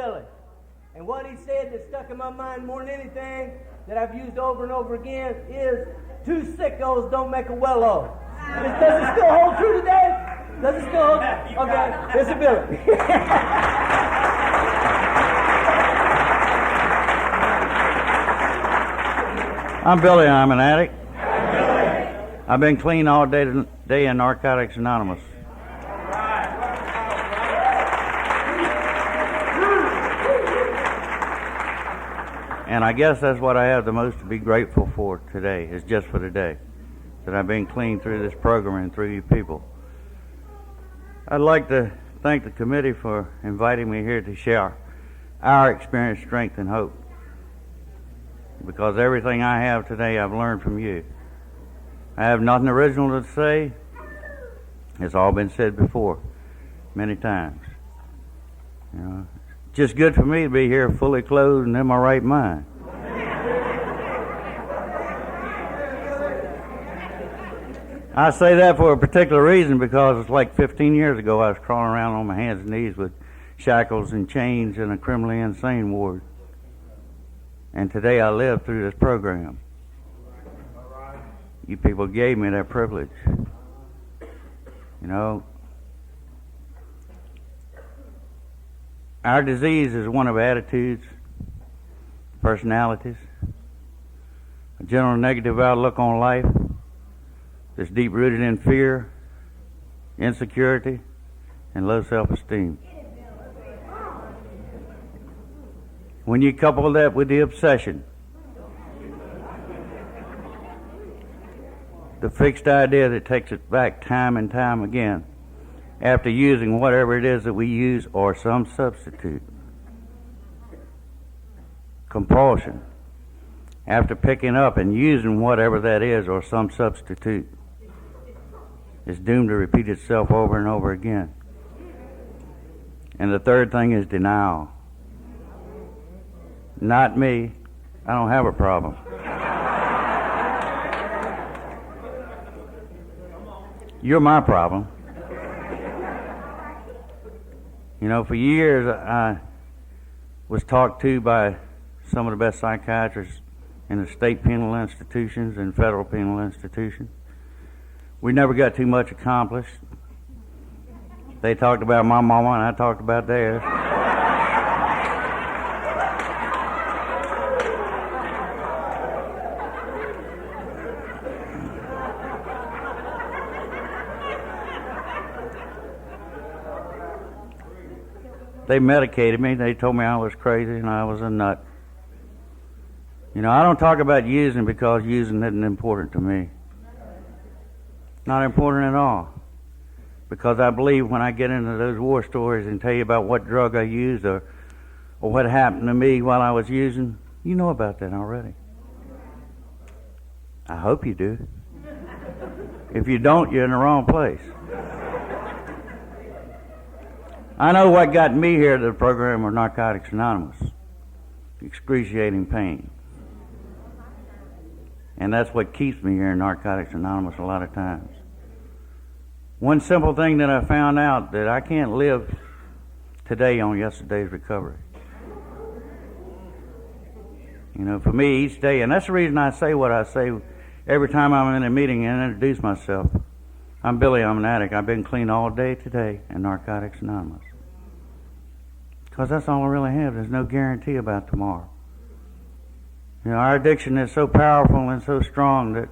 Billy. And what he said that stuck in my mind more than anything that I've used over and over again is, two sickos don't make a well-off. Does it still hold true today? Does it still hold? Okay, this is Billy. I'm Billy, I'm an addict. I've been clean all day in Narcotics Anonymous. And I guess that's what I have the most to be grateful for today, is just for today, that I've been clean through this program and through you people. I'd like to thank the committee for inviting me here to share our experience, strength, and hope. Because everything I have today I've learned from you. I have nothing original to say. It's all been said before, many times. You know, just good for me to be here fully clothed and in my right mind. I say that for a particular reason, because it's like 15 years ago I was crawling around on my hands and knees with shackles and chains in a criminally insane ward. And today I live through this program. You people gave me that privilege. You know, our disease is one of attitudes, personalities, a general negative outlook on life that's deep-rooted in fear, insecurity, and low self-esteem. When you couple that with the obsession, the fixed idea that takes it back time and time again after using whatever it is that we use or some substitute. Compulsion, after picking up and using whatever that is or some substitute, is doomed to repeat itself over and over again. And the third thing is denial. Not me. I don't have a problem. You're my problem. You know, for years I was talked to by some of the best psychiatrists in the state penal institutions and federal penal institutions. We never got too much accomplished. They talked about my mama and I talked about theirs. They medicated me. They told me I was crazy and I was a nut. You know, I don't talk about using because using isn't important to me. Not important at all. Because I believe when I get into those war stories and tell you about what drug I used or what happened to me while I was using, you know about that already. I hope you do. If you don't, you're in the wrong place. I know what got me here to the program of Narcotics Anonymous. Excruciating pain. And that's what keeps me here in Narcotics Anonymous a lot of times. One simple thing that I found out, that I can't live today on yesterday's recovery. You know, for me, each day, and that's the reason I say what I say every time I'm in a meeting and introduce myself. I'm Billy, I'm an addict. I've been clean all day today in Narcotics Anonymous. Because that's all I really have. There's no guarantee about tomorrow. You know, our addiction is so powerful and so strong that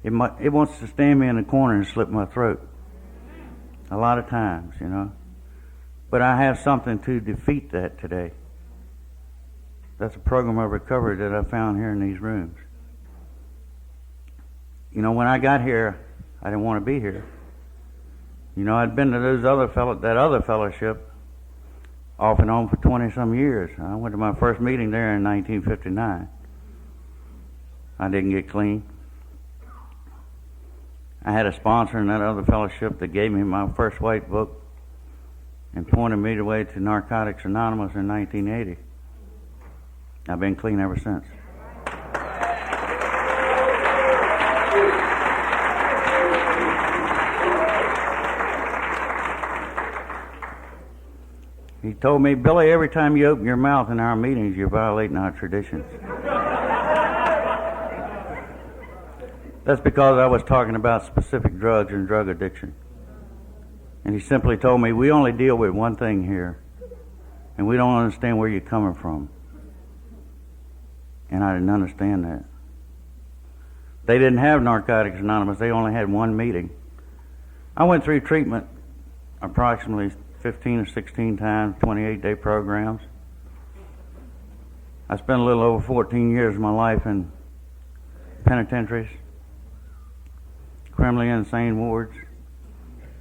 it wants to stand me in the corner and slit my throat. A lot of times, you know. But I have something to defeat that today. That's a program of recovery that I found here in these rooms. You know, when I got here, I didn't want to be here. You know, I'd been to that other fellowship off and on for 20-some years. I went to my first meeting there in 1959. I didn't get clean. I had a sponsor in that other fellowship that gave me my first white book and pointed me the way to Narcotics Anonymous in 1980. I've been clean ever since. told me, Billy, every time you open your mouth in our meetings, you're violating our traditions. That's because I was talking about specific drugs and drug addiction. And he simply told me, we only deal with one thing here, and we don't understand where you're coming from. And I didn't understand that. They didn't have Narcotics Anonymous. They only had one meeting. I went through treatment approximately 15 or 16 times, 28-day programs. I spent a little over 14 years of my life in penitentiaries, criminally insane wards,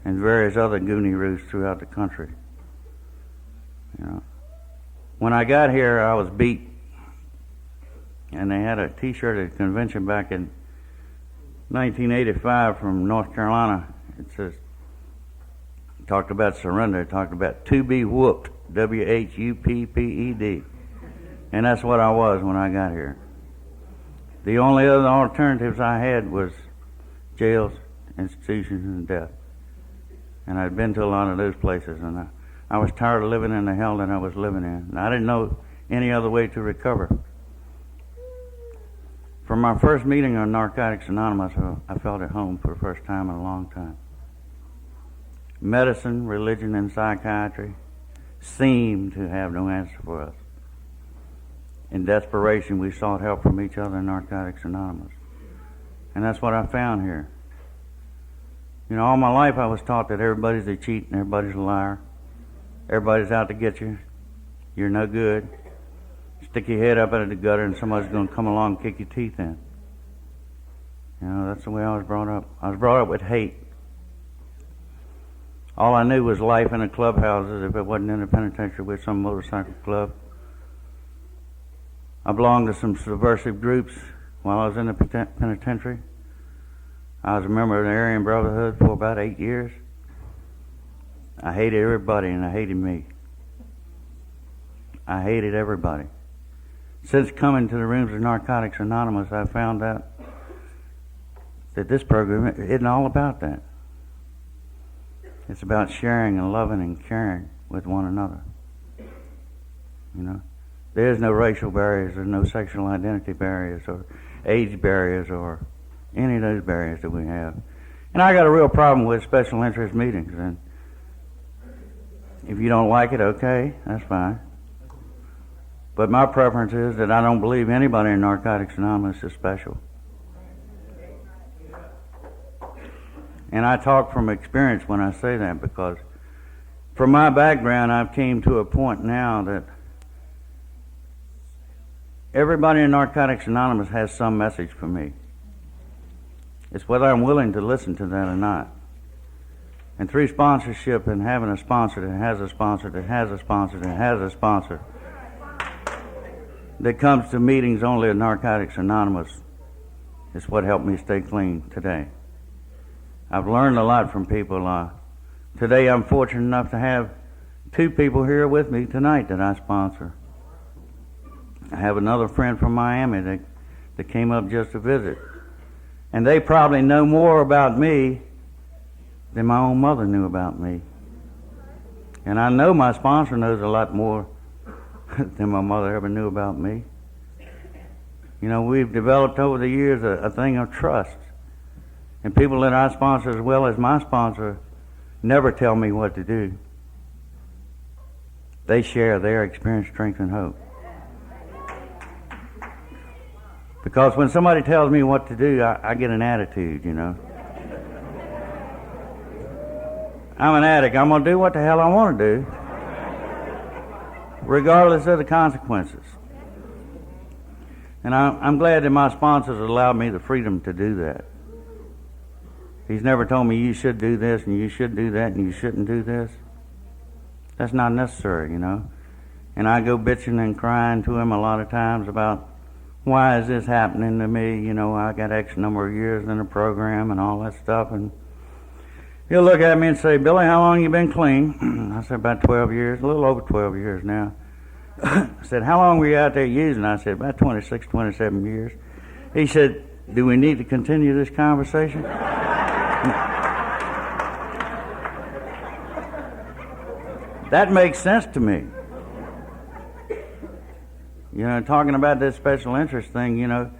and various other goonie roosts throughout the country. You know, when I got here, I was beat, and they had a T-shirt at a convention back in 1985 from North Carolina. It says, talked about surrender, talked about to be whooped, WHUPPED, and that's what I was when I got here. The only other alternatives I had was jails, institutions, and death. And I'd been to a lot of those places, and I was tired of living in the hell that I was living in. And I didn't know any other way to recover. From my first meeting on Narcotics Anonymous, I felt at home for the first time in a long time. Medicine, religion, and psychiatry seemed to have no answer for us. In desperation, we sought help from each other in Narcotics Anonymous. And that's what I found here. You know, all my life I was taught that everybody's a cheat and everybody's a liar. Everybody's out to get you. You're no good. Stick your head up into the gutter and somebody's going to come along and kick your teeth in. You know, that's the way I was brought up. I was brought up with hate. All I knew was life in the clubhouses if it wasn't in a penitentiary with some motorcycle club. I belonged to some subversive groups while I was in the penitentiary. I was a member of the Aryan Brotherhood for about 8 years. I hated everybody and I hated me. I hated everybody. Since coming to the rooms of Narcotics Anonymous, I found out that this program isn't all about that. It's about sharing and loving and caring with one another. You know, there's no racial barriers, there's no sexual identity barriers or age barriers or any of those barriers that we have. And I got a real problem with special interest meetings. And if you don't like it, okay, that's fine. But my preference is that I don't believe anybody in Narcotics Anonymous is special. And I talk from experience when I say that, because from my background, I've came to a point now that everybody in Narcotics Anonymous has some message for me. It's whether I'm willing to listen to that or not. And through sponsorship and having a sponsor that has a sponsor that has a sponsor that has a sponsor that comes to meetings only at Narcotics Anonymous is what helped me stay clean today. I've learned a lot from people. Today I'm fortunate enough to have 2 people here with me tonight that I sponsor. I have another friend from Miami that came up just to visit. And they probably know more about me than my own mother knew about me. And I know my sponsor knows a lot more than my mother ever knew about me. You know, we've developed over the years a thing of trust. And people that I sponsor as well as my sponsor never tell me what to do. They share their experience, strength, and hope. Because when somebody tells me what to do, I get an attitude, you know. I'm an addict. I'm going to do what the hell I want to do, regardless of the consequences. And I'm glad that my sponsors allowed me the freedom to do that. He's never told me you should do this and you should do that and you shouldn't do this. That's not necessary, you know. And I go bitching and crying to him a lot of times about, why is this happening to me? You know, I got X number of years in the program and all that stuff. And he'll look at me and say, Billy, how long you been clean? I said, about 12 years, a little over 12 years now. I said, how long were you out there using? I said, about 26, 27 years. He said, do we need to continue this conversation? That makes sense to me. You know, talking about this special interest thing, you know,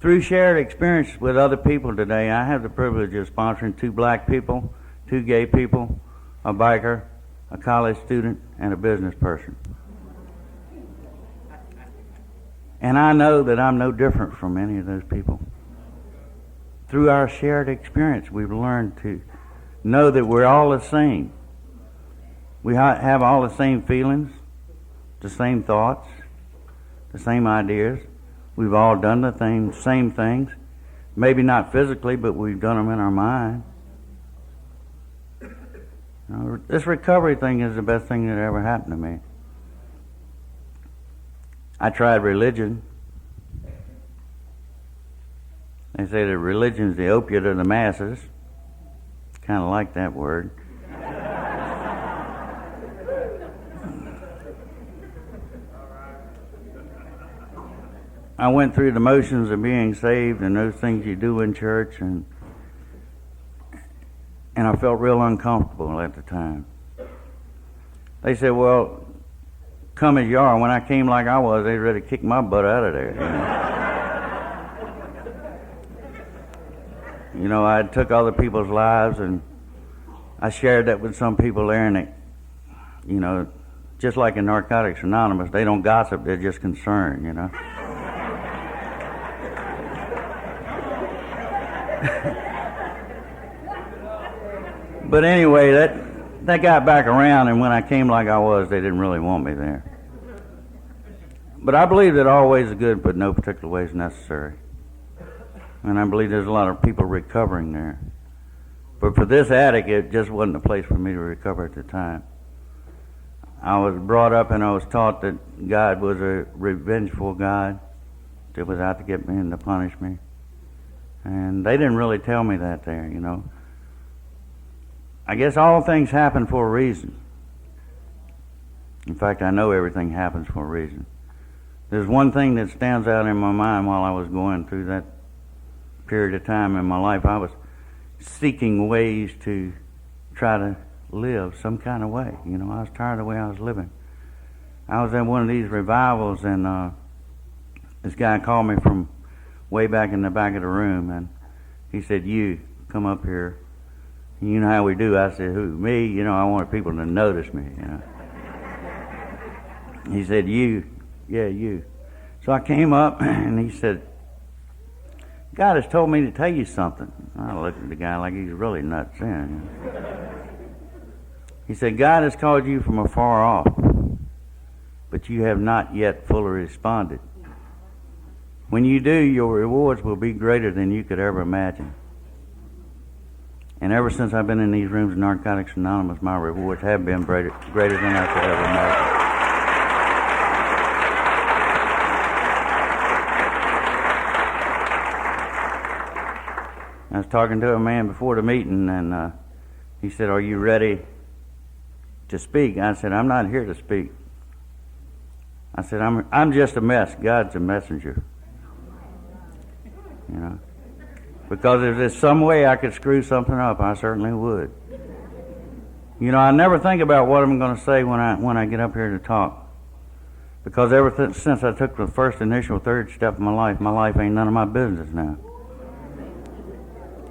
through shared experience with other people today, I have the privilege of sponsoring 2 black people, 2 gay people, a biker, a college student, and a business person. And I know that I'm no different from any of those people. Through our shared experience, we've learned to know that we're all the same. We have all the same feelings, the same thoughts, the same ideas. We've all done the same things. Maybe not physically, but we've done them in our mind. You know, this recovery thing is the best thing that ever happened to me. I tried religion. They say that religion's the opiate of the masses. Kind of like that word. I went through the motions of being saved and those things you do in church, and I felt real uncomfortable at the time. They said, well, come as you are. When I came like I was, they were ready to kick my butt out of there. You know, I took other people's lives, and I shared that with some people there, and it, you know, just like in Narcotics Anonymous, they don't gossip, they're just concerned, you know. But anyway, that got back around, and when I came like I was, they didn't really want me there. But I believe that all ways are good, but no particular way is necessary. And I believe there's a lot of people recovering there. But for this addict, it just wasn't a place for me to recover at the time. I was brought up and I was taught that God was a revengeful God that was out to get me and to punish me. And they didn't really tell me that there, you know. I guess all things happen for a reason. In fact, I know everything happens for a reason. There's one thing that stands out in my mind while I was going through that period of time in my life. I was seeking ways to try to live some kind of way. You know, I was tired of the way I was living. I was at one of these revivals, and this guy called me from way back in the back of the room, and he said, "You, come up here." You know how we do. I said, "Who? Me?" You know, I wanted people to notice me, you know. He said, "You." "Yeah, you." So I came up, and he said, "God has told me to tell you something." I looked at the guy like he's really nuts in. He said, "God has called you from afar off, but you have not yet fully responded. When you do, your rewards will be greater than you could ever imagine." And ever since I've been in these rooms in Narcotics Anonymous, my rewards have been greater than I could ever imagine. I was talking to a man before the meeting, and he said, "Are you ready to speak?" I said, "I'm not here to speak." I said, I'm just a mess. God's a messenger. You know? Because if there's some way I could screw something up, I certainly would. You know, I never think about what I'm going to say when I get up here to talk. Because ever since I took the first initial third step in my life ain't none of my business now.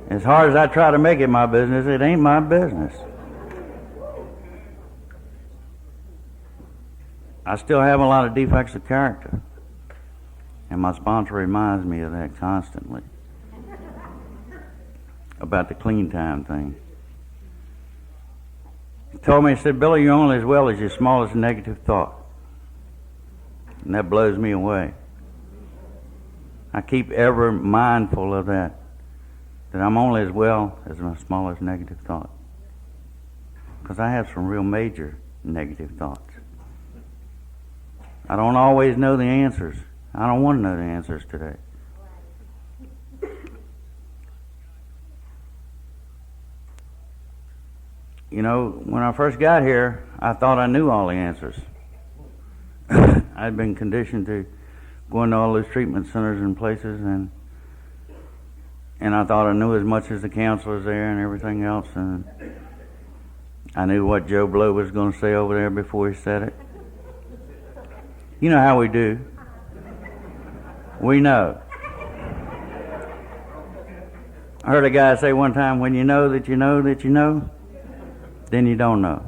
As hard as I try to make it my business, it ain't my business. I still have a lot of defects of character. And my sponsor reminds me of that constantly. About the clean time thing. He told me, he said, "Billy, you're only as well as your smallest negative thought." And that blows me away. I keep ever mindful of that I'm only as well as my smallest negative thought. Because I have some real major negative thoughts. I don't always know the answers. I don't want to know the answers today. You know, when I first got here, I thought I knew all the answers. I'd been conditioned to go into all those treatment centers and places, and I thought I knew as much as the counselors there and everything else, and I knew what Joe Blow was going to say over there before he said it. You know how we do. We know. I heard a guy say one time, when you know that you know that you know, then you don't know.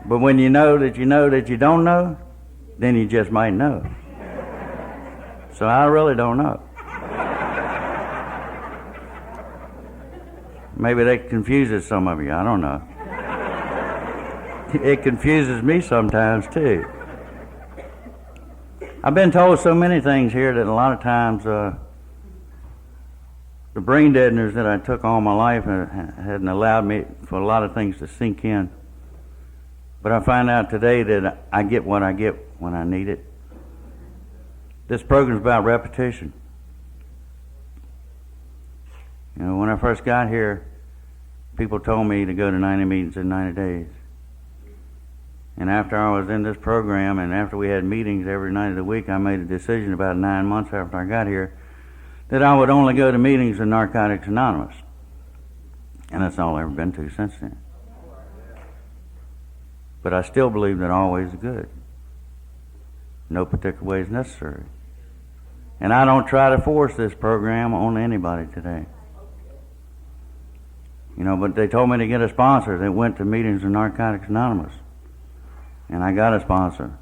But when you know that you know that you don't know, then you just might know. So I really don't know. Maybe that confuses some of you. I don't know. It confuses me sometimes too. I've been told so many things here that a lot of times the brain deadeners that I took all my life hadn't allowed me for a lot of things to sink in. But I find out today that I get what I get when I need it. This program's about repetition. You know, when I first got here, people told me to go to 90 meetings in 90 days. And after I was in this program and after we had meetings every night of the week, I made a decision about 9 months after I got here that I would only go to meetings in Narcotics Anonymous. And that's all I've ever been to since then. But I still believe that always is good. No particular way is necessary. And I don't try to force this program on anybody today. You know, but they told me to get a sponsor that went to meetings in Narcotics Anonymous. And I got a sponsor.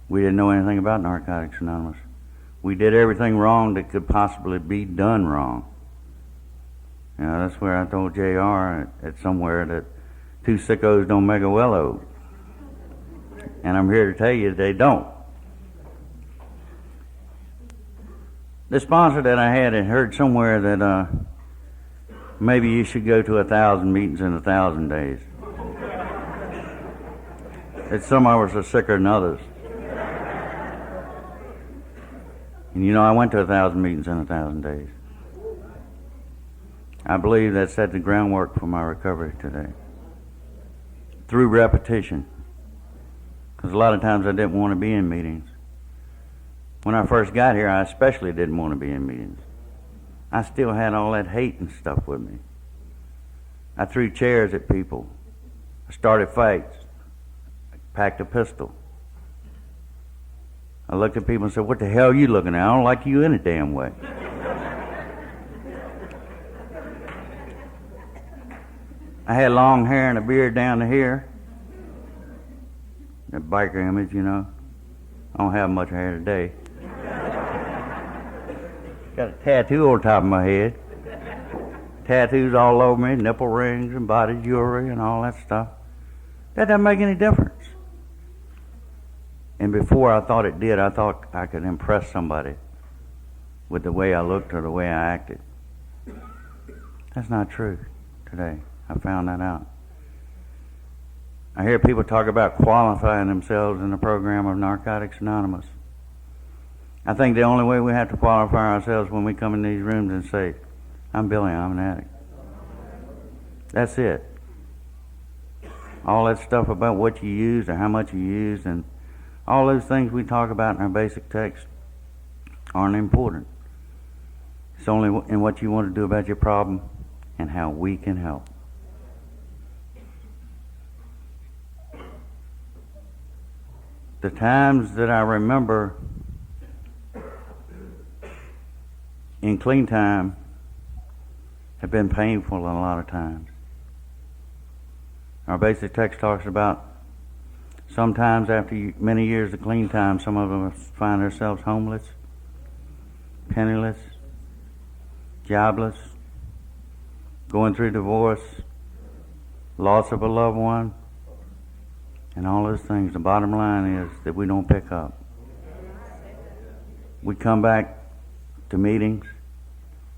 We didn't know anything about Narcotics Anonymous. We did everything wrong that could possibly be done wrong. You know, that's where I told JR at somewhere that two sickos don't make a well-o. And I'm here to tell you they don't. The sponsor that I had heard somewhere that maybe you should go to 1,000 meetings in 1,000 days. That some of us are sicker than others. And you know, I went to 1,000 meetings in 1,000 days. I believe that set the groundwork for my recovery today. Through repetition. Because a lot of times I didn't want to be in meetings. When I first got here, I especially didn't want to be in meetings. I still had all that hate and stuff with me. I threw chairs at people. I started fights. I packed a pistol. I looked at people and said, "What the hell are you looking at? I don't like you any damn way." I had long hair and a beard down to here. That biker image, you know. I don't have much hair today. Got a tattoo on top of my head. Tattoos all over me, nipple rings and body jewelry and all that stuff. That doesn't make any difference. And before I thought it did, I thought I could impress somebody with the way I looked or the way I acted. That's not true today. I found that out. I hear people talk about qualifying themselves in the program of Narcotics Anonymous. I think the only way we have to qualify ourselves when we come in these rooms and say, "I'm Billy, I'm an addict." That's it. All that stuff about what you used or how much you used and all those things we talk about in our basic text aren't important. It's only in what you want to do about your problem and how we can help. The times that I remember in clean time have been painful a lot of times. Our basic text talks about sometimes after many years of clean time, some of us find ourselves homeless, penniless, jobless, going through divorce, loss of a loved one, and all those things. The bottom line is that we don't pick up. We come back to meetings,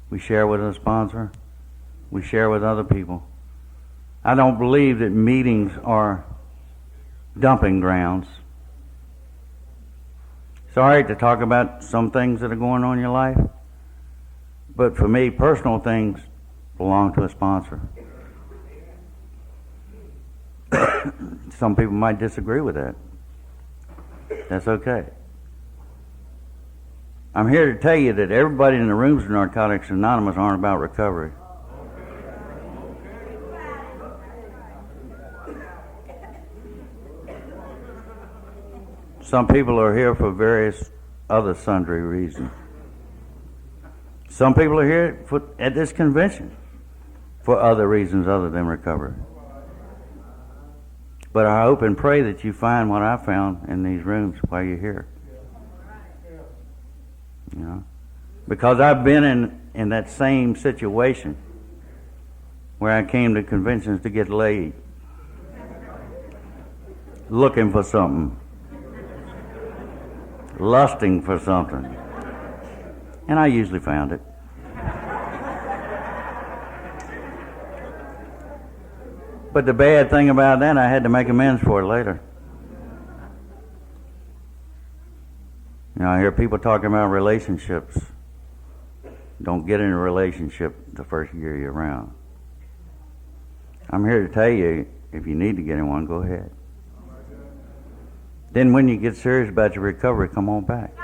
we share with a sponsor, we share with other people. I don't believe that meetings are dumping grounds. It's all right to talk about some things that are going on in your life, but for me, personal things belong to a sponsor. Some people might disagree with that. That's okay. I'm here to tell you that everybody in the rooms of Narcotics Anonymous aren't about recovery. Some people are here for various other sundry reasons. Some people are here at this convention for other reasons other than recovery. But I hope and pray that you find what I found in these rooms while you're here. You know, because I've been in that same situation where I came to conventions to get laid, looking for something, lusting for something, and I usually found it. But the bad thing about that, I had to make amends for it later. You know, I hear people talking about relationships. Don't get in a relationship the first year you're around. I'm here to tell you, if you need to get in one, go ahead. Then when you get serious about your recovery, come on back.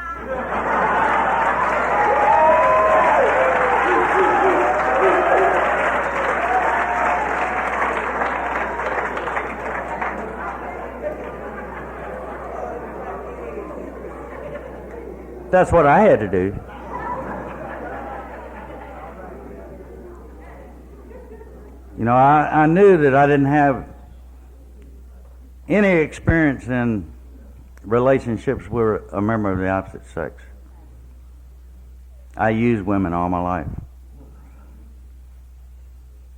That's what I had to do. You know, I knew that I didn't have any experience in relationships with a member of the opposite sex. I used women all my life.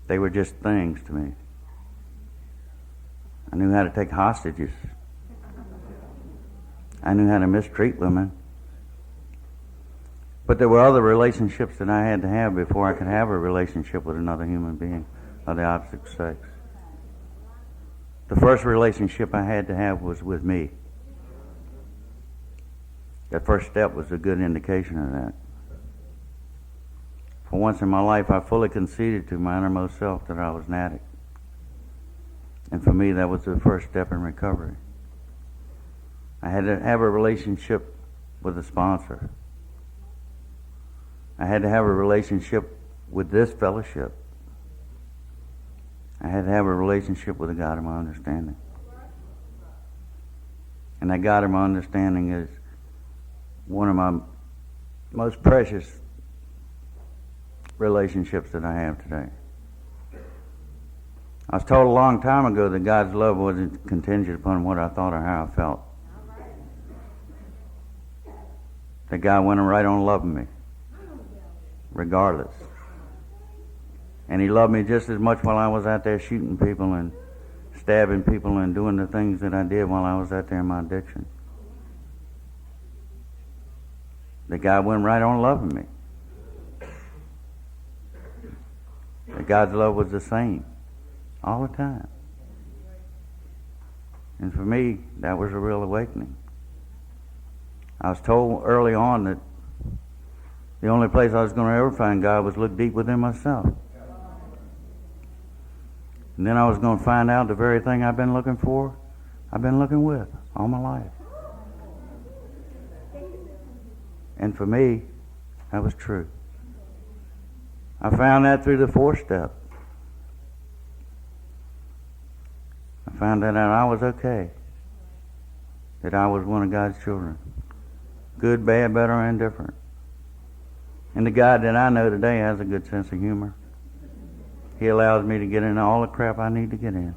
They were just things to me. I knew how to take hostages. I knew how to mistreat women. But there were other relationships that I had to have before I could have a relationship with another human being of the opposite sex. The first relationship I had to have was with me. That first step was a good indication of that. For once in my life, I fully conceded to my innermost self that I was an addict. And for me, that was the first step in recovery. I had to have a relationship with a sponsor. I had to have a relationship with this fellowship. I had to have a relationship with a God of my understanding. And that God of my understanding is one of my most precious relationships that I have today. I was told a long time ago that God's love wasn't contingent upon what I thought or how I felt. That God went right on loving me, regardless. And He loved me just as much while I was out there shooting people and stabbing people and doing the things that I did while I was out there in my addiction. That God went right on loving me. That God's love was the same all the time. And for me, that was a real awakening. I was told early on that the only place I was going to ever find God was look deep within myself. And then I was going to find out the very thing I've been looking for, I've been looking with all my life. And for me, that was true. I found that through the fourth step. I found that out I was okay. That I was one of God's children. Good, bad, better, or indifferent. And the God that I know today has a good sense of humor. He allows me to get into all the crap I need to get in.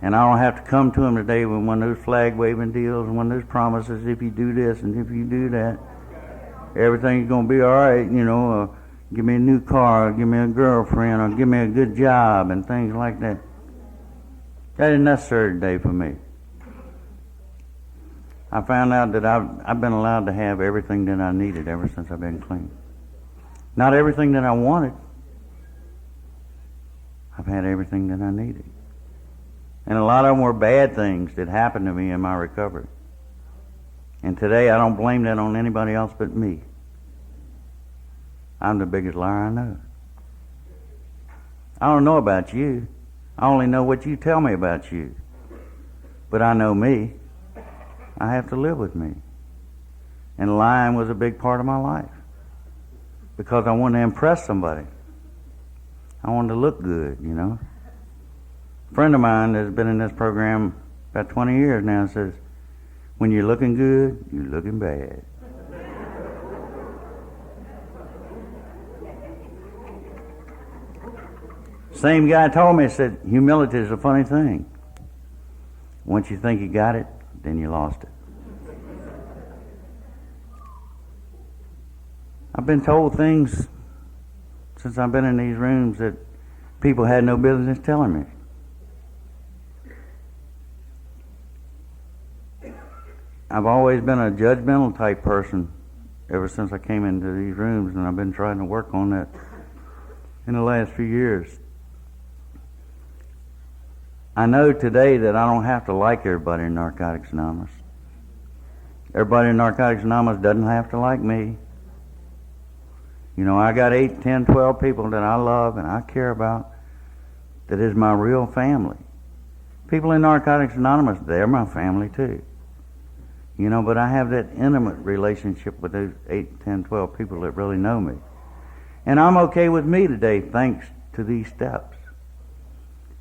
And I don't have to come to Him today with one of those flag-waving deals and one of those promises, if you do this and if you do that, everything's going to be all right, you know, give me a new car, or give me a girlfriend, or give me a good job, and things like that. That isn't necessary today for me. I found out that I've been allowed to have everything that I needed ever since I've been clean. Not everything that I wanted. I've had everything that I needed. And a lot of them were bad things that happened to me in my recovery. And today I don't blame that on anybody else but me. I'm the biggest liar I know. I don't know about you. I only know what you tell me about you. But I know me. I have to live with me. And lying was a big part of my life. Because I wanted to impress somebody. I wanted to look good, you know. A friend of mine that's been in this program about 20 years now says, when you're looking good, you're looking bad. Same guy told me, said, humility is a funny thing. Once you think you got it, then you lost it. I've been told things since I've been in these rooms that people had no business telling me. I've always been a judgmental type person ever since I came into these rooms, and I've been trying to work on that in the last few years. I know today that I don't have to like everybody in Narcotics Anonymous. Everybody in Narcotics Anonymous doesn't have to like me. You know, I got 8, 10, 12 people that I love and I care about that is my real family. People in Narcotics Anonymous, they're my family too. You know, but I have that intimate relationship with those 8, 10, 12 people that really know me. And I'm okay with me today thanks to these steps.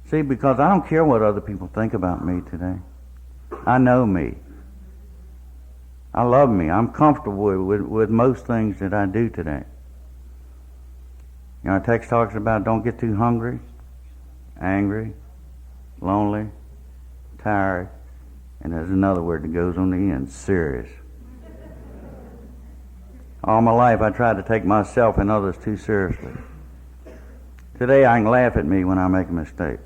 See, because I don't care what other people think about me today. I know me. I love me. I'm comfortable with most things that I do today. You know, our text talks about don't get too hungry, angry, lonely, tired, and there's another word that goes on the end, serious. All my life I tried to take myself and others too seriously. Today I can laugh at me when I make a mistake.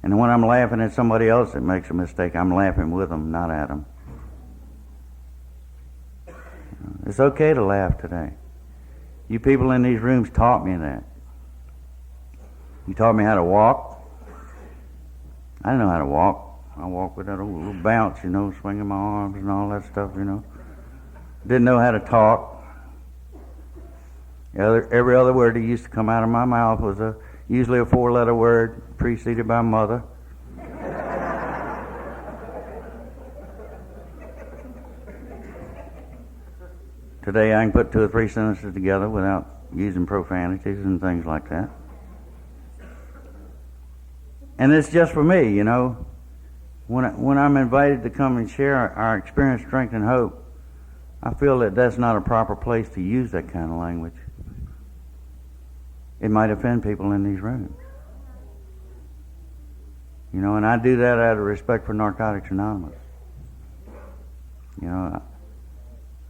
And when I'm laughing at somebody else that makes a mistake, I'm laughing with them, not at them. It's okay to laugh today. You people in these rooms taught me that. You taught me how to walk. I didn't know how to walk. I walked with that old little bounce, you know, swinging my arms and all that stuff, you know. Didn't know how to talk. Every other word that used to come out of my mouth was usually a 4-letter word preceded by mother. Today I can put 2 or 3 sentences together without using profanities and things like that. And it's just for me, you know. When I'm invited to come and share our experience, strength, and hope, I feel that that's not a proper place to use that kind of language. It might offend people in these rooms. You know, and I do that out of respect for Narcotics Anonymous. You know,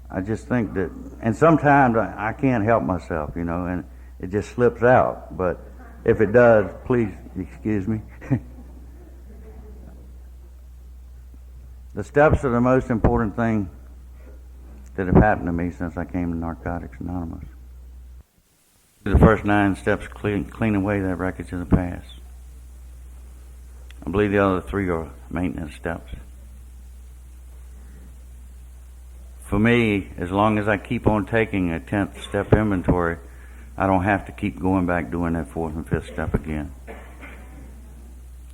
I just think that, and sometimes I can't help myself, you know, and it just slips out. But if it does, please excuse me. The steps are the most important thing that have happened to me since I came to Narcotics Anonymous. The first 9 steps clean away that wreckage of the past. I believe the other 3 are maintenance steps. For me, as long as I keep on taking a 10th step inventory, I don't have to keep going back doing that 4th and 5th step again.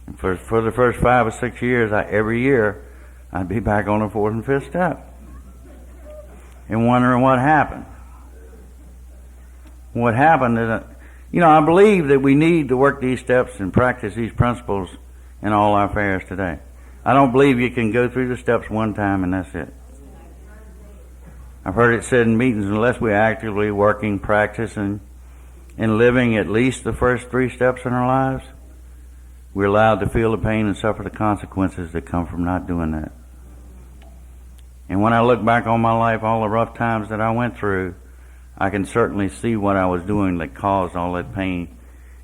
And for the first 5 or 6 years, every year, I'd be back on the 4th and 5th step and wondering what happened. What happened is, you know, I believe that we need to work these steps and practice these principles in all our affairs today. I don't believe you can go through the steps one time and that's it. I've heard it said in meetings, unless we're actively working, practicing, and living at least the first 3 steps in our lives, we're allowed to feel the pain and suffer the consequences that come from not doing that. And when I look back on my life, all the rough times that I went through, I can certainly see what I was doing that caused all that pain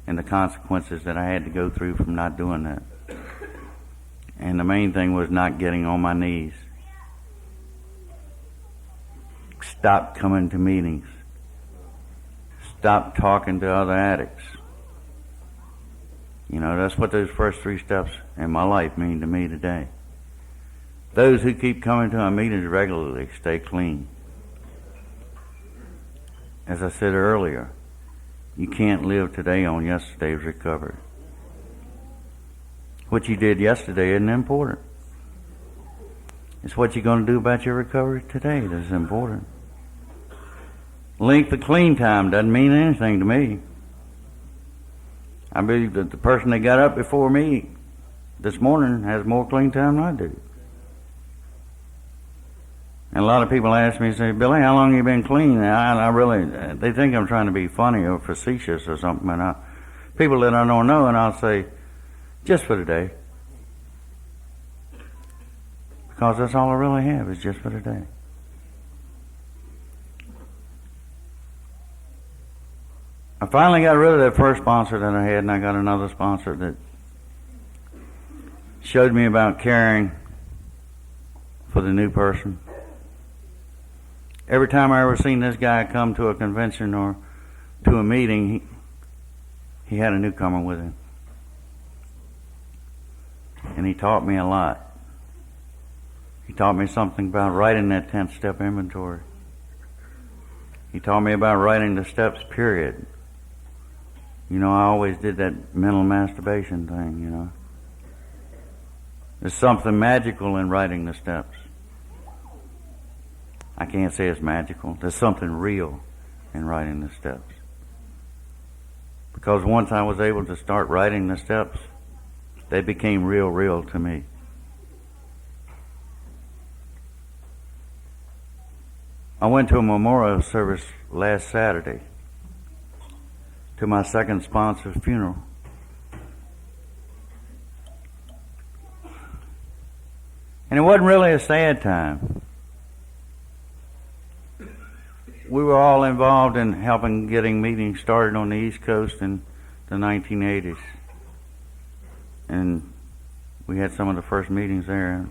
and the consequences that I had to go through from not doing that. And the main thing was not getting on my knees. Stop coming to meetings. Stop talking to other addicts. You know, that's what those first 3 steps in my life mean to me today. Those who keep coming to our meetings regularly stay clean. As I said earlier, you can't live today on yesterday's recovery. What you did yesterday isn't important. It's what you're going to do about your recovery today that's important. Length of clean time doesn't mean anything to me. I believe that the person that got up before me this morning has more clean time than I do. And a lot of people ask me, say, Billy, how long have you been clean? I really, they think I'm trying to be funny or facetious or something. And people that I don't know, and I'll say, just for today. Because that's all I really have is just for today. I finally got rid of that first sponsor that I had, and I got another sponsor that showed me about caring for the new person. Every time I ever seen this guy come to a convention or to a meeting, he had a newcomer with him. And he taught me a lot. He taught me something about writing that 10-step inventory. He taught me about writing the steps, period. You know, I always did that mental masturbation thing, you know. There's something magical in writing the steps. I can't say it's magical. There's something real in writing the steps. Because once I was able to start writing the steps, they became real to me. I went to a memorial service last Saturday to my second sponsor's funeral. And it wasn't really a sad time. We were all involved in helping getting meetings started on the East Coast in the 1980s. And we had some of the first meetings there.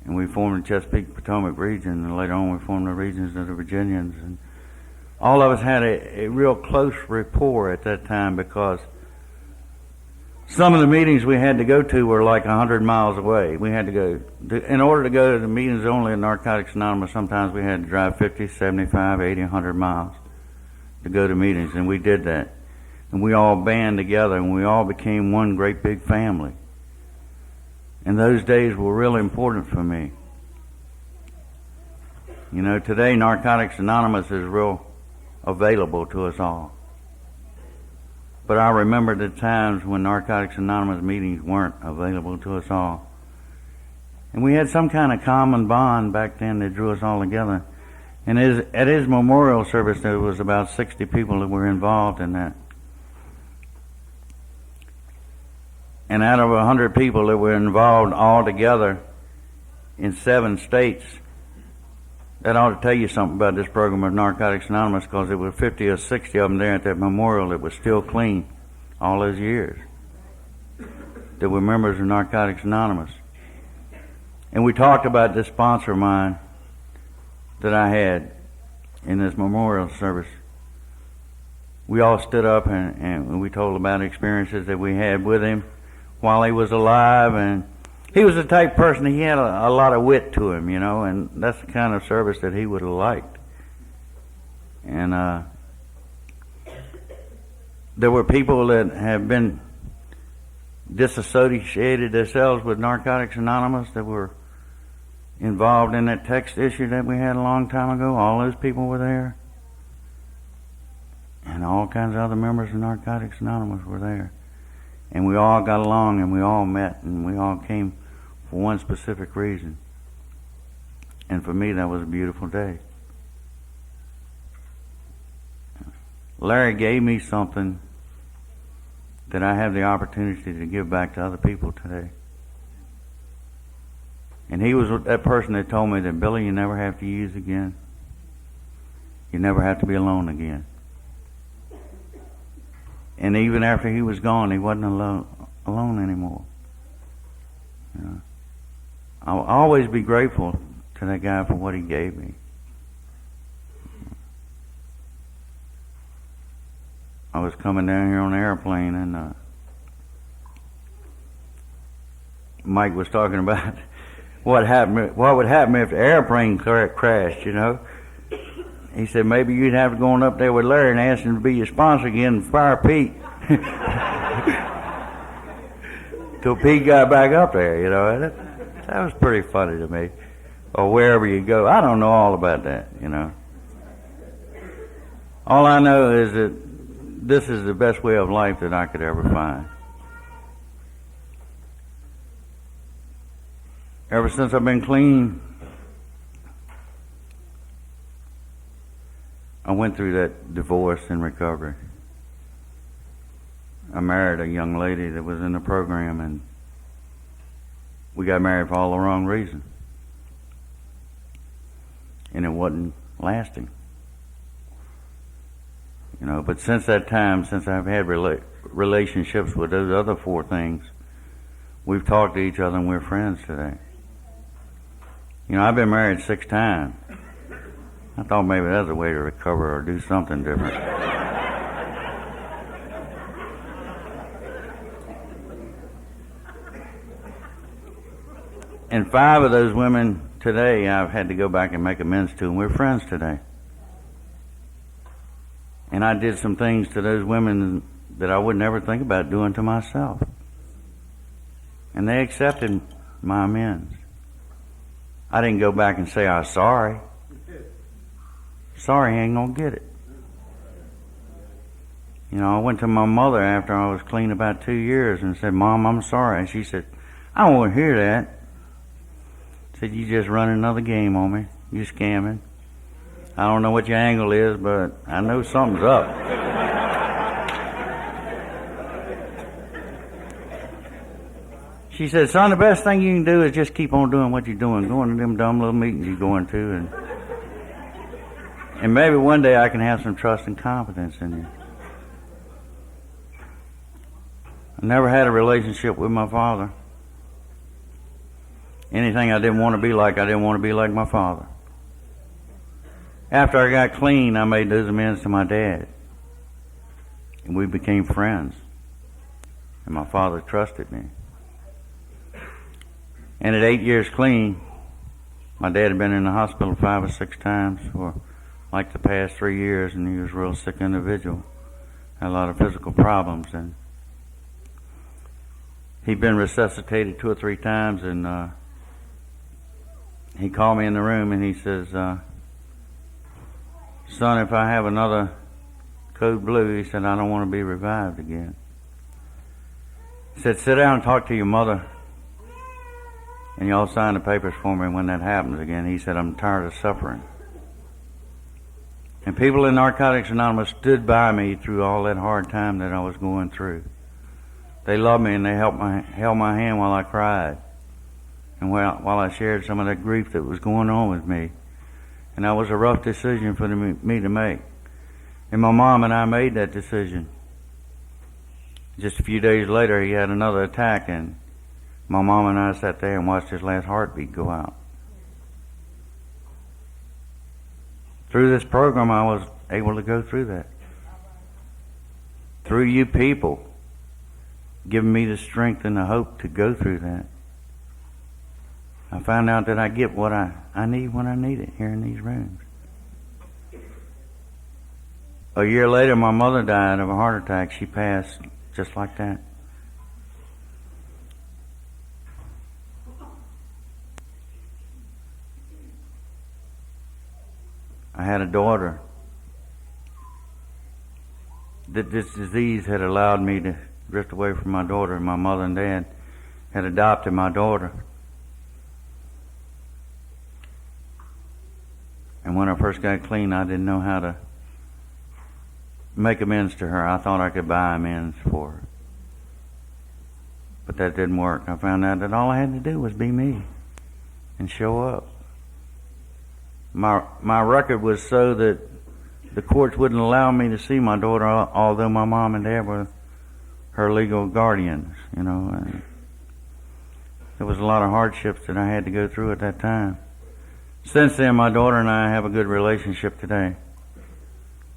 And we formed the Chesapeake Potomac region, and later on we formed the regions of the Virginians. And all of us had a real close rapport at that time because some of the meetings we had to go to were like 100 miles away. We had to go, in order to go to the meetings only in Narcotics Anonymous, sometimes we had to drive 50, 75, 80, 100 miles to go to meetings, and we did that. And we all band together, and we all became one great big family. And those days were really important for me. You know, today Narcotics Anonymous is real available to us all. But I remember the times when Narcotics Anonymous meetings weren't available to us all. And we had some kind of common bond back then that drew us all together. And at his memorial service, there was about 60 people that were involved in that. And out of 100 people that were involved all together in 7 states, that ought to tell you something about this program of Narcotics Anonymous, because there were 50 or 60 of them there at that memorial that was still clean all those years, that were members of Narcotics Anonymous. And we talked about this sponsor of mine that I had in this memorial service. We all stood up and we told about experiences that we had with him while he was alive, and he was the type of person, he had a lot of wit to him, you know, and that's the kind of service that he would have liked. And there were people that have been disassociated themselves with Narcotics Anonymous that were involved in that text issue that we had a long time ago. All those people were there. And all kinds of other members of Narcotics Anonymous were there. And we all got along, and we all met, and we all came for one specific reason. And for me, that was a beautiful day. Larry gave me something that I have the opportunity to give back to other people today. And he was that person that told me that, Billy, you never have to use again. You never have to be alone again. And even after he was gone, he wasn't alone anymore. You know, I'll always be grateful to that guy for what he gave me. I was coming down here on an airplane, and Mike was talking about what would happen if the airplane crashed, you know. He said, maybe you'd have to go on up there with Larry and ask him to be your sponsor again and fire Pete. Till Pete got back up there, you know. That was pretty funny to me. Or wherever you go. I don't know all about that, you know. All I know is that this is the best way of life that I could ever find. Ever since I've been clean, I went through that divorce and recovery. I married a young lady that was in the program, and we got married for all the wrong reasons. And it wasn't lasting. You know, but since that time, since I've had relationships with those other four things, we've talked to each other and we're friends today. You know, I've been married 6 times. I thought maybe that's a way to recover or do something different. And 5 of those women today I've had to go back and make amends to, and we're friends today. And I did some things to those women that I would never think about doing to myself. And they accepted my amends. I didn't go back and say I was sorry. Sorry ain't gonna get it. You know, I went to my mother after I was clean about 2 years and said, "Mom, I'm sorry." And she said, "I don't want to hear that." Said, "You just running another game on me. You scamming. I don't know what your angle is, but I know something's up." She said, "Son, the best thing you can do is just keep on doing what you're doing, going to them dumb little meetings you're going to, and maybe one day I can have some trust and confidence in you." I never had a relationship with my father. Anything I didn't want to be like, I didn't want to be like my father. After I got clean, I made those amends to my dad. And we became friends. And my father trusted me. And at 8 years clean, my dad had been in the hospital 5 or 6 times for like the past 3 years, and he was a real sick individual. Had a lot of physical problems, and he'd been resuscitated 2 or 3 times, and he called me in the room and he says, "Son, if I have another code blue," he said, "I don't want to be revived again." He said, "Sit down and talk to your mother, and y'all sign the papers for me when that happens again." He said, "I'm tired of suffering." And people in Narcotics Anonymous stood by me through all that hard time that I was going through. They loved me and they held my hand while I cried, and while I shared some of that grief that was going on with me. And that was a rough decision for me to make. And my mom and I made that decision. Just a few days later, he had another attack, and my mom and I sat there and watched his last heartbeat go out. Through this program, I was able to go through that. Through you people giving me the strength and the hope to go through that, I found out that I get what I need when I need it here in these rooms. A year later, my mother died of a heart attack. She passed just like that. I had a daughter. This disease had allowed me to drift away from my daughter, and my mother and dad had adopted my daughter. And when I first got clean, I didn't know how to make amends to her. I thought I could buy amends for her. But that didn't work. I found out that all I had to do was be me and show up. My record was so that the courts wouldn't allow me to see my daughter, although my mom and dad were her legal guardians, you know. And there was a lot of hardships that I had to go through at that time. Since then, my daughter and I have a good relationship today.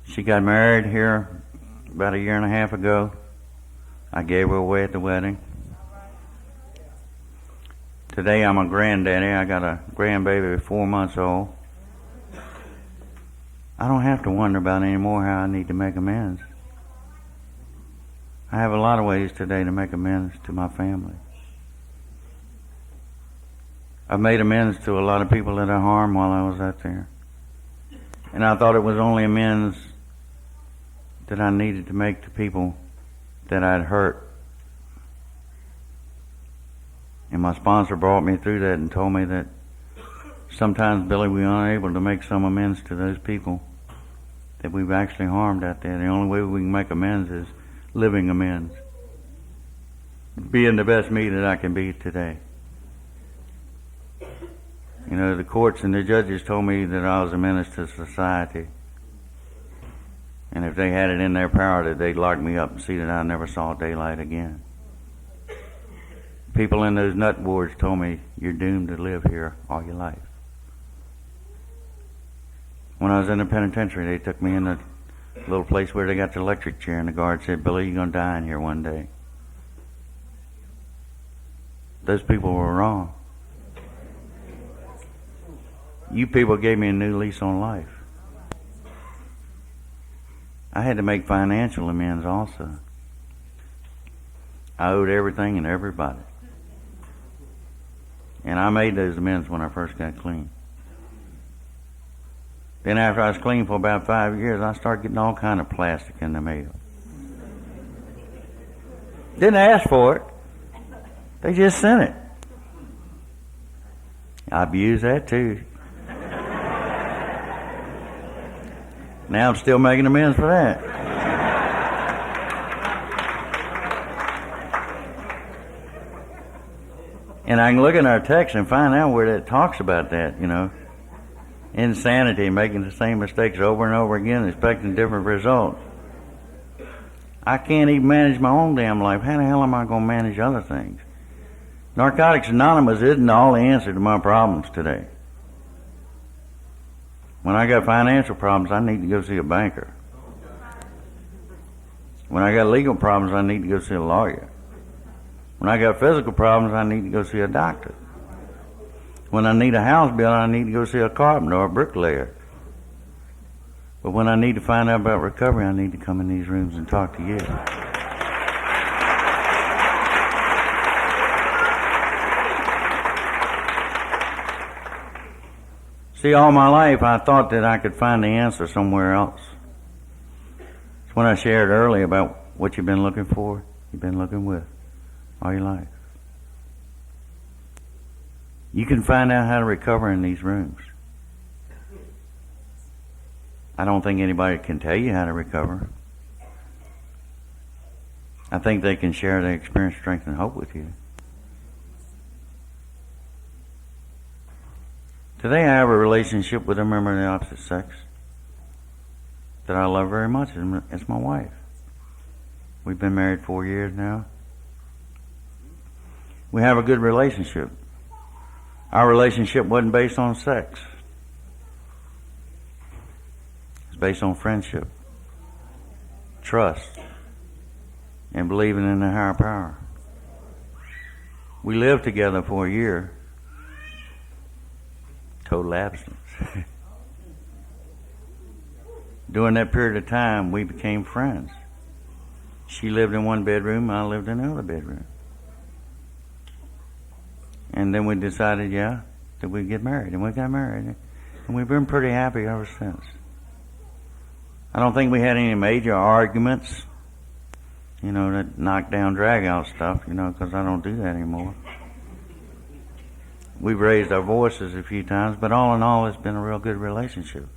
She got married here about 1.5 years ago. I gave her away at the wedding. Today I'm a granddaddy. I got a grandbaby 4 months old. I don't have to wonder about anymore how I need to make amends. I have a lot of ways today to make amends to my family. I've made amends to a lot of people that I harmed while I was out there. And I thought it was only amends that I needed to make to people that I'd hurt. And my sponsor brought me through that and told me that sometimes, Billy, we aren't able to make some amends to those people that we've actually harmed out there. The only way we can make amends is living amends. Being the best me that I can be today. You know, the courts and the judges told me that I was a menace to society. And if they had it in their power, that they'd lock me up and see that I never saw daylight again. People in those nut wards told me, you're doomed to live here all your life. When I was in the penitentiary, they took me in a little place where they got the electric chair, and the guard said, Billy, you're going to die in here one day. Those people were wrong. You people gave me a new lease on life. I had to make financial amends also. I owed everything and everybody. And I made those amends when I first got clean. Then after I was clean for about 5 years, I started getting all kind of plastic in the mail. Didn't ask for it. They just sent it. I abused that too. Now I'm still making amends for that. And I can look in our text and find out where that talks about that, you know. Insanity, making the same mistakes over and over again, expecting different results. I can't even manage my own damn life. How the hell am I going to manage other things? Narcotics Anonymous isn't all the answer to my problems today. When I got financial problems, I need to go see a banker. When I got legal problems, I need to go see a lawyer. When I got physical problems, I need to go see a doctor. When I need a house built, I need to go see a carpenter or a bricklayer. But when I need to find out about recovery, I need to come in these rooms and talk to you. See, all my life I thought that I could find the answer somewhere else. It's when I shared earlier about what you've been looking for, you've been looking with all your life. You can find out how to recover in these rooms. I don't think anybody can tell you how to recover. I think they can share their experience, strength, and hope with you. Today I have a relationship with a member of the opposite sex that I love very much. It's my wife. We've been married 4 years now. We have a good relationship. Our relationship wasn't based on sex. It's based on friendship, trust, and believing in the higher power. We lived together for a year. Total abstinence. During that period of time, we became friends. She lived in one bedroom, I lived in another bedroom. And then we decided, that we'd get married. And we got married. And we've been pretty happy ever since. I don't think we had any major arguments, that knock-down, drag-out stuff, because I don't do that anymore. We've raised our voices a few times, but all in all, it's been a real good relationship.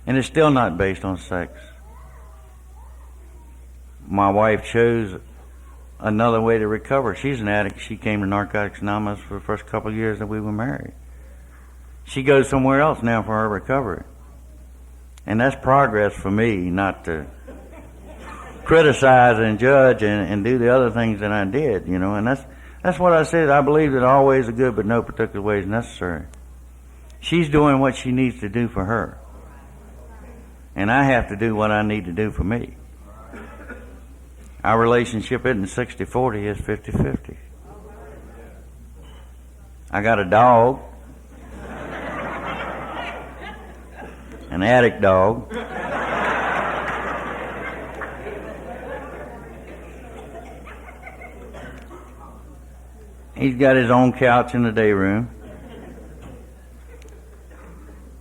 And it's still not based on sex. My wife chose another way to recover. She's an addict. She came to Narcotics Anonymous for the first couple of years that we were married. She goes somewhere else now for her recovery. And that's progress for me, not to criticize and judge and do the other things that I did, and that's what I said. I believe that all ways are good, but no particular way is necessary. She's doing what she needs to do for her. And I have to do what I need to do for me. Our relationship isn't 60-40, it's 50-50. I got a dog. An addict dog. He's got his own couch in the day room.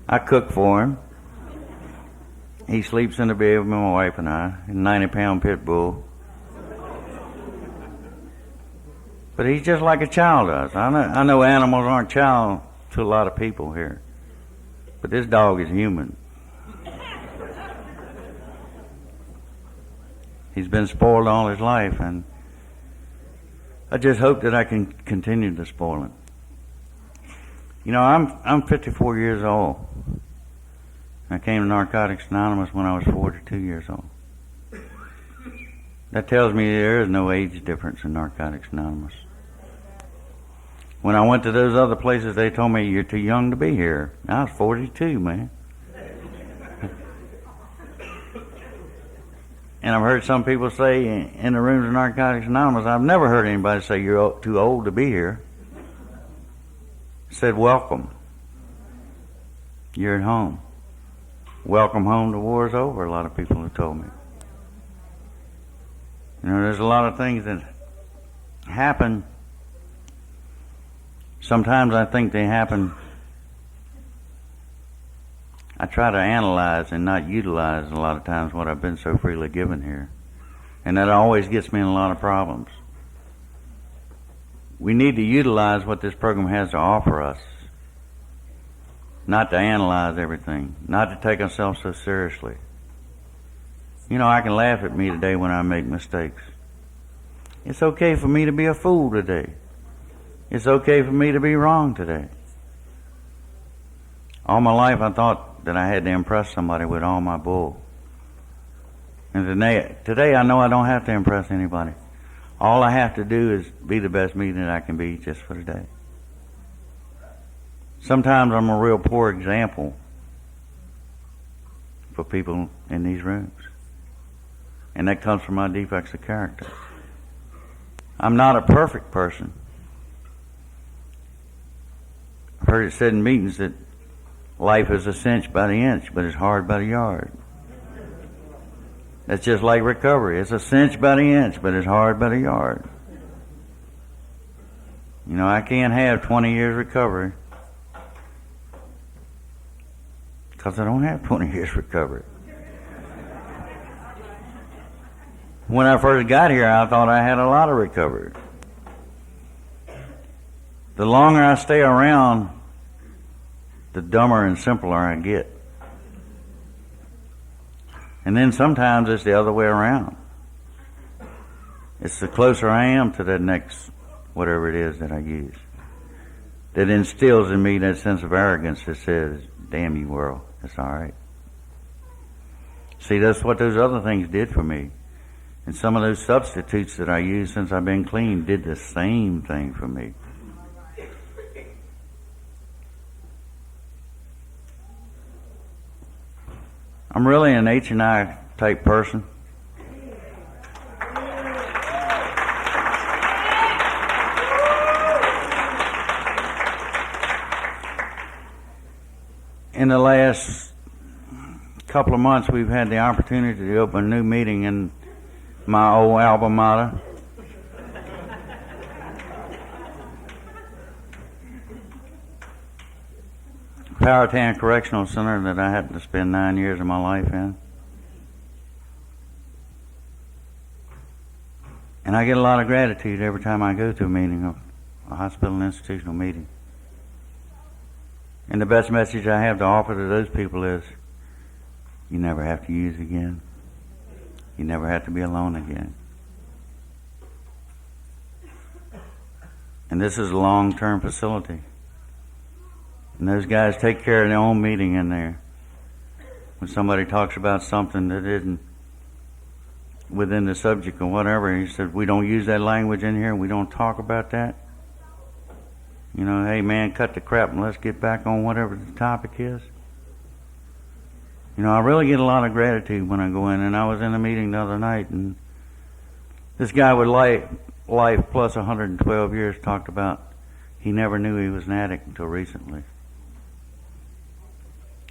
I cook for him. He sleeps in the bed with my wife and I, a 90-pound pit bull. But he's just like a child does. I know animals aren't child to a lot of people here. But this dog is human. He's been spoiled all his life, and I just hope that I can continue to spoil him. You know, I'm 54 years old. I came to Narcotics Anonymous when I was 42 years old. That tells me there is no age difference in Narcotics Anonymous. When I went to those other places, they told me, you're too young to be here. I was 42, man. And I've heard some people say in the rooms of Narcotics Anonymous, I've never heard anybody say you're too old to be here. Said, welcome. You're at home. Welcome home, the war's over, a lot of people have told me. You know, there's a lot of things that happen. Sometimes I think they happen. I try to analyze and not utilize a lot of times what I've been so freely given here. And that always gets me in a lot of problems. We need to utilize what this program has to offer us. Not to analyze everything. Not to take ourselves so seriously. You know, I can laugh at me today when I make mistakes. It's okay for me to be a fool today. It's okay for me to be wrong today. All my life I thought that I had to impress somebody with all my bull. And today I know I don't have to impress anybody. All I have to do is be the best me that I can be just for today. Sometimes I'm a real poor example for people in these rooms. And that comes from my defects of character. I'm not a perfect person. I've heard it said in meetings that life is a cinch by the inch, but it's hard by the yard. That's just like recovery. It's a cinch by the inch, but it's hard by the yard. You know, I can't have 20 years recovery because I don't have 20 years recovery. When I first got here, I thought I had a lot of recovery. The longer I stay around, the dumber and simpler I get. And then sometimes it's the other way around. It's the closer I am to that next whatever it is that I use that instills in me that sense of arrogance that says, damn you world, it's all right. See, that's what those other things did for me. And some of those substitutes that I used since I've been clean did the same thing for me. I'm really an H&I type person. In the last couple of months, we've had the opportunity to open a new meeting in my old alma mater. Powhatan Correctional Center that I happened to spend 9 years of my life in. And I get a lot of gratitude every time I go to a meeting, a hospital and institutional meeting. And the best message I have to offer to those people is, you never have to use again. You never have to be alone again. And this is a long-term facility. And those guys take care of their own meeting in there. When somebody talks about something that isn't within the subject or whatever, he said, we don't use that language in here, we don't talk about that. You know, hey man, cut the crap and let's get back on whatever the topic is. You know, I really get a lot of gratitude when I go in, and I was in a meeting the other night, and this guy with life plus 112 years talked about he never knew he was an addict until recently.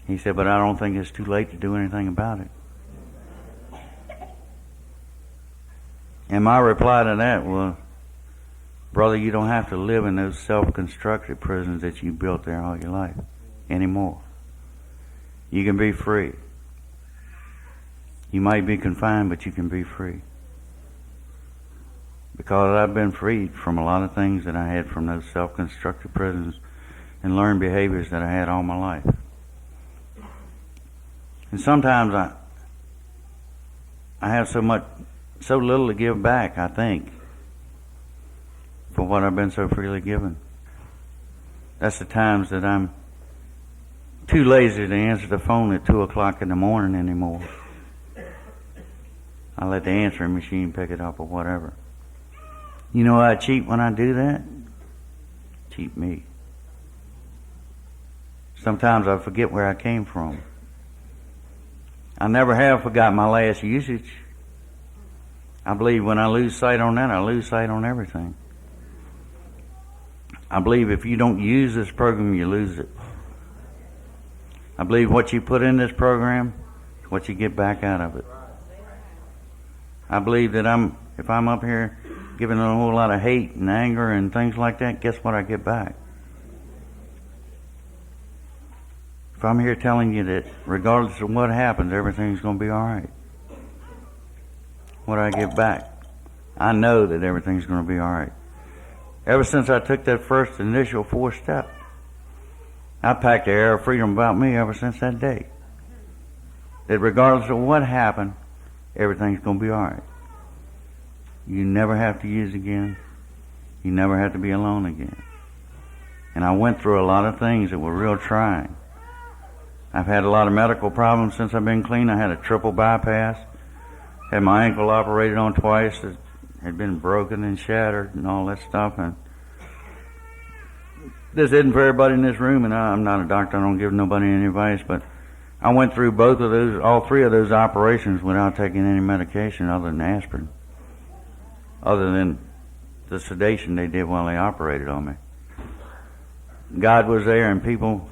He said, but I don't think it's too late to do anything about it. And my reply to that was, brother, you don't have to live in those self-constructed prisons that you built there all your life anymore. You can be free. You might be confined, but you can be free. Because I've been freed from a lot of things that I had from those self-constructed prisons and learned behaviors that I had all my life. And sometimes I have so little to give back, I think, for what I've been so freely given. That's the times that I'm too lazy to answer the phone at 2 o'clock in the morning anymore. I let the answering machine pick it up or whatever. You know I cheat when I do that? Cheat me. Sometimes I forget where I came from. I never have forgot my last usage. I believe when I lose sight on that, I lose sight on everything. I believe if you don't use this program, you lose it. I believe what you put in this program is what you get back out of it. I believe that if I'm up here giving a whole lot of hate and anger and things like that, guess what I get back? If I'm here telling you that regardless of what happens, everything's going to be all right, what do I get back? I know that everything's going to be all right. Ever since I took that first initial 4-step, I packed the air of freedom about me ever since that day. That regardless of what happened, everything's going to be all right. You never have to use again. You never have to be alone again. And I went through a lot of things that were real trying. I've had a lot of medical problems since I've been clean. I had a triple bypass. Had my ankle operated on twice. It had been broken and shattered and all that stuff. And this isn't for everybody in this room, and I'm not a doctor. I don't give nobody any advice, but I went through all three of those operations without taking any medication other than aspirin, other than the sedation they did while they operated on me. God was there, and people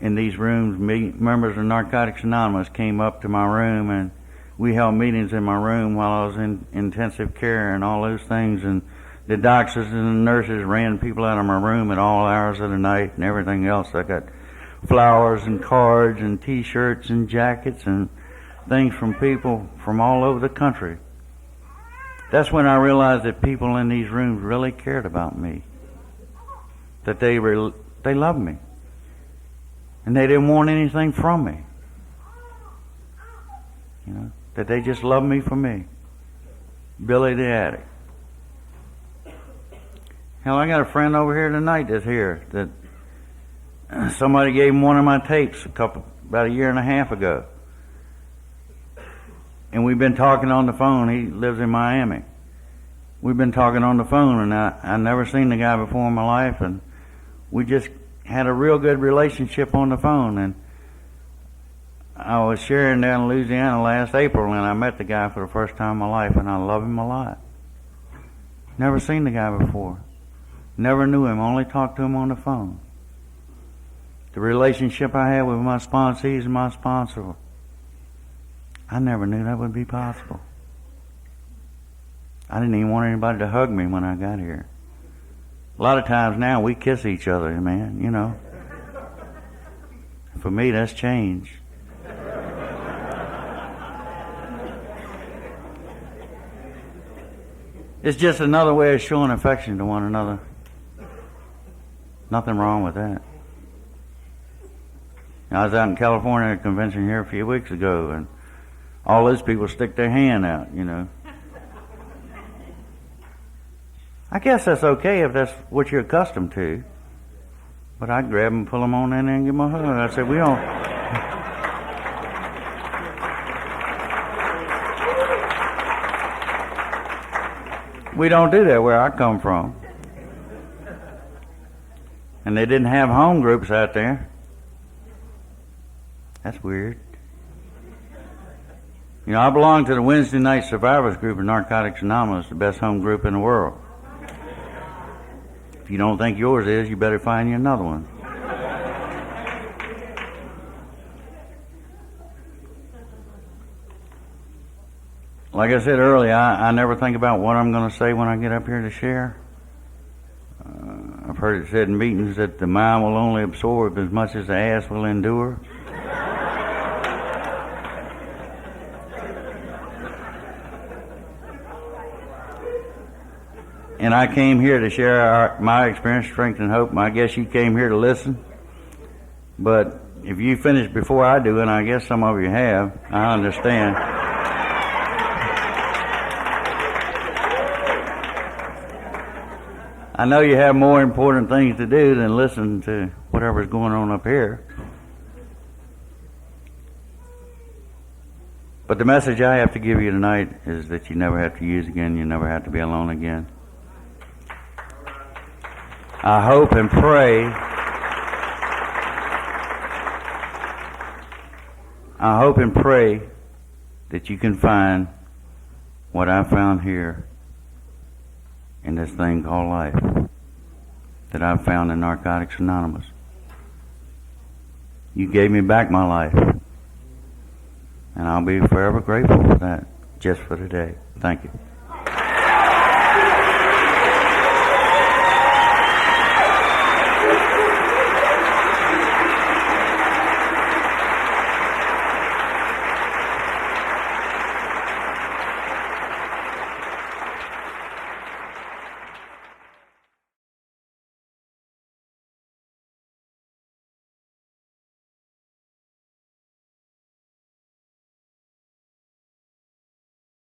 in these rooms, members of Narcotics Anonymous, came up to my room, and we held meetings in my room while I was in intensive care and all those things, and the doctors and the nurses ran people out of my room at all hours of the night and everything else. I got flowers and cards and T-shirts and jackets and things from people from all over the country. That's when I realized that people in these rooms really cared about me, that they loved me, and they didn't want anything from me. You know, that they just loved me for me, Billy the addict. Hell, I got a friend over here tonight that's here that somebody gave him one of my tapes about a year and a half ago. And we've been talking on the phone. He lives in Miami. We've been talking on the phone, and I never seen the guy before in my life, and we just had a real good relationship on the phone. And I was sharing down in Louisiana last April, and I met the guy for the first time in my life, and I love him a lot. Never seen the guy before. Never knew him, only talked to him on the phone. The relationship I had with my sponsees and my sponsor, I never knew that would be possible. I didn't even want anybody to hug me when I got here. A lot of times now we kiss each other, man, you know. For me, that's changed. It's just another way of showing affection to one another. Nothing wrong with that. I was out in California at a convention here a few weeks ago, and all those people stick their hand out, you know. I guess that's okay if that's what you're accustomed to. But I'd grab them, pull them on in there, and give them a hug. I said, we don't do that where I come from. And they didn't have home groups out there. That's weird. You know, I belong to the Wednesday night survivors group of Narcotics Anonymous, the best home group in the world. If you don't think yours is, you better find you another one. Like I said earlier, I never think about what I'm going to say when I get up here to share. I've heard it said in meetings that the mind will only absorb as much as the ass will endure. and I came here to share my experience, strength, and hope. I guess you came here to listen. But if you finish before I do, and I guess some of you have, I understand. I know you have more important things to do than listen to whatever's going on up here. But the message I have to give you tonight is that you never have to use again, you never have to be alone again. I hope and pray that you can find what I found here in this thing called life, that I found in Narcotics Anonymous. You gave me back my life, and I'll be forever grateful for that, just for today. Thank you.